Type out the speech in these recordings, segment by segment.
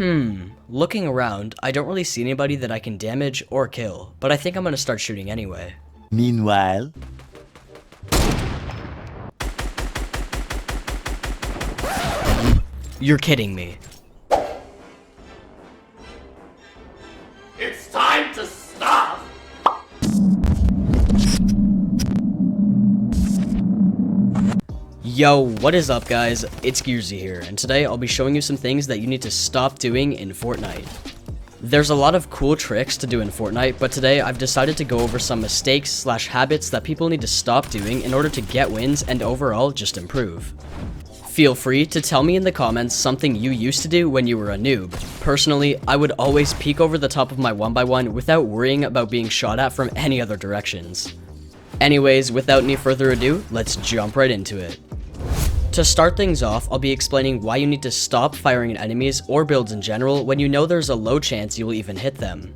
Looking around, I don't really see anybody that I can damage or kill, but I think I'm gonna start shooting anyway. Meanwhile, You're kidding me. It's time to stop! Yo, what is up guys? It's Geerzy here, and today I'll be showing you some things that you need to stop doing in Fortnite. There's a lot of cool tricks to do in Fortnite, but today I've decided to go over some mistakes / habits that people need to stop doing in order to get wins and overall just improve. Feel free to tell me in the comments something you used to do when you were a noob. Personally, I would always peek over the top of my 1x1 without worrying about being shot at from any other directions. Anyways, without any further ado, let's jump right into it. To start things off, I'll be explaining why you need to stop firing at enemies or builds in general when you know there's a low chance you will even hit them.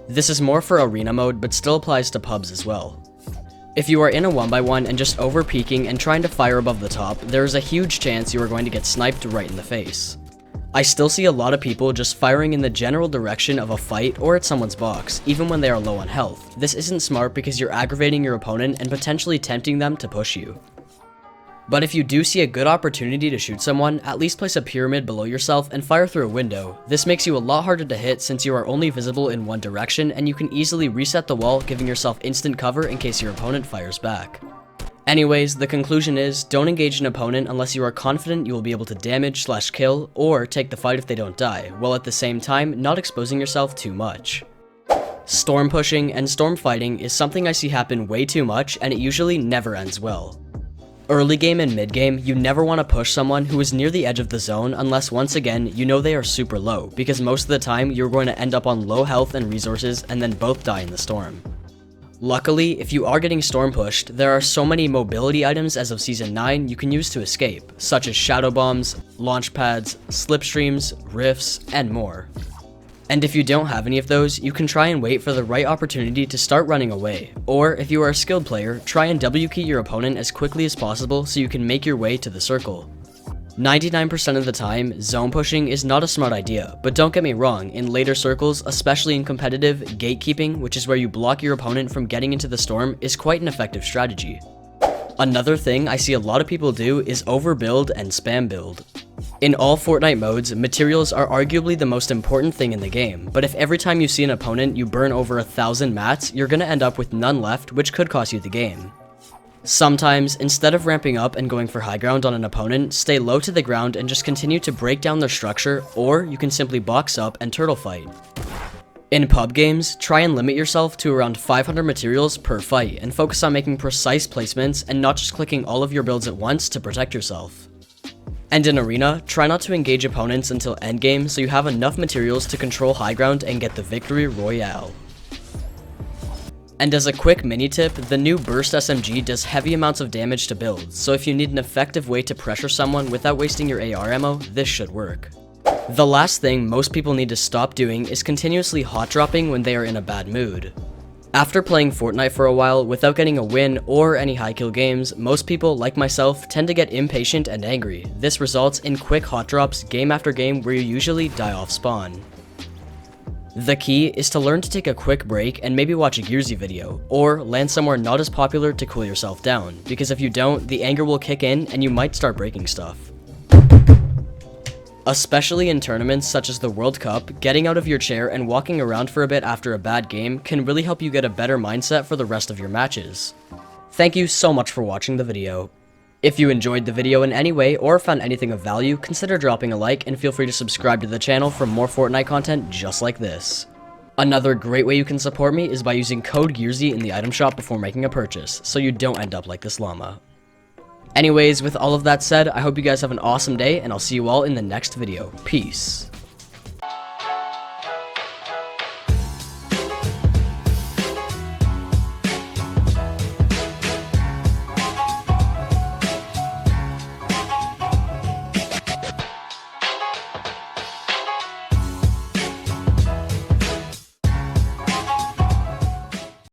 This is more for arena mode, but still applies to pubs as well. If you are in a 1x1 and just over peeking and trying to fire above the top, there is a huge chance you are going to get sniped right in the face. I still see a lot of people just firing in the general direction of a fight or at someone's box, even when they are low on health. This isn't smart because you're aggravating your opponent and potentially tempting them to push you. But if you do see a good opportunity to shoot someone, at least place a pyramid below yourself and fire through a window. This makes you a lot harder to hit since you are only visible in one direction, and you can easily reset the wall, giving yourself instant cover in case your opponent fires back. Anyways, the conclusion is, don't engage an opponent unless you are confident you will be able to damage / kill, or take the fight if they don't die, while at the same time not exposing yourself too much. Storm pushing and storm fighting is something I see happen way too much, and it usually never ends well. Early game and mid game, you never want to push someone who is near the edge of the zone unless once again you know they are super low, because most of the time you're going to end up on low health and resources and then both die in the storm. Luckily, if you are getting storm pushed, there are so many mobility items as of Season 9 you can use to escape, such as shadow bombs, launch pads, slipstreams, rifts, and more. And if you don't have any of those, you can try and wait for the right opportunity to start running away, or if you are a skilled player, try and W-key your opponent as quickly as possible so you can make your way to the circle. 99% of the time, zone pushing is not a smart idea, but don't get me wrong, in later circles, especially in competitive, gatekeeping, which is where you block your opponent from getting into the storm, is quite an effective strategy. Another thing I see a lot of people do is overbuild and spam build. In all Fortnite modes, materials are arguably the most important thing in the game, but if every time you see an opponent you burn over 1,000 mats, you're gonna end up with none left, which could cost you the game. Sometimes, instead of ramping up and going for high ground on an opponent, stay low to the ground and just continue to break down their structure, or you can simply box up and turtle fight. In pub games, try and limit yourself to around 500 materials per fight, and focus on making precise placements and not just clicking all of your builds at once to protect yourself. And in arena, try not to engage opponents until endgame so you have enough materials to control high ground and get the victory royale. And as a quick mini tip, the new Burst SMG does heavy amounts of damage to builds, so if you need an effective way to pressure someone without wasting your AR ammo, this should work. The last thing most people need to stop doing is continuously hot dropping when they are in a bad mood. After playing Fortnite for a while without getting a win or any high kill games, most people, like myself, tend to get impatient and angry. This results in quick hot drops game after game where you usually die off spawn. The key is to learn to take a quick break and maybe watch a Geerzy video, or land somewhere not as popular to cool yourself down, because if you don't, the anger will kick in and you might start breaking stuff. Especially in tournaments such as the World Cup, getting out of your chair and walking around for a bit after a bad game can really help you get a better mindset for the rest of your matches. Thank you so much for watching the video. If you enjoyed the video in any way or found anything of value, consider dropping a like and feel free to subscribe to the channel for more Fortnite content just like this. Another great way you can support me is by using code Geerzy in the item shop before making a purchase, so you don't end up like this llama. Anyways, with all of that said, I hope you guys have an awesome day, and I'll see you all in the next video. Peace.